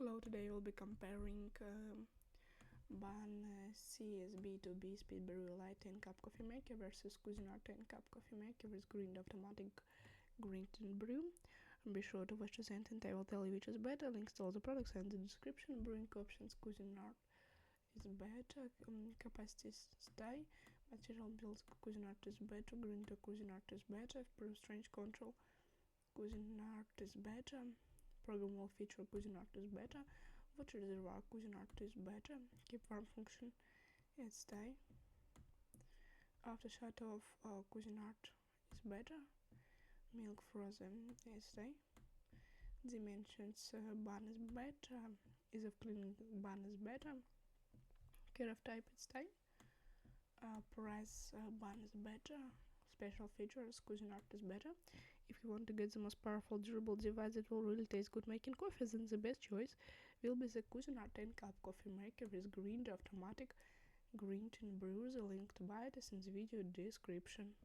Hello, today we'll be comparing BUNN CSB2B Speed Brew Light 10-cup coffee maker versus Cuisinart 10-cup coffee maker with grind automatic grind and brew. Be sure to watch this end and I will tell you which is better. Links to all the products and the description. Brewing options: Cuisinart is better, capacities stay, material builds Cuisinart is better, grind Cuisinart is better, brew strange control Cuisinart is better, programmable feature Cuisinart is better, water reservoir Cuisinart is better, keep warm function it stay, after shut off Cuisinart is better, milk frozen is stay, dimensions BUNN is better, ease of cleaning BUNN is better, care of type it stay, price BUNN is better, special features Cuisinart is better. If you want to get the most powerful durable device that will really taste good making coffee, then the best choice will be the Cuisinart 10-cup coffee maker with grind automatic grind and brew. The link to buy it is in the video description.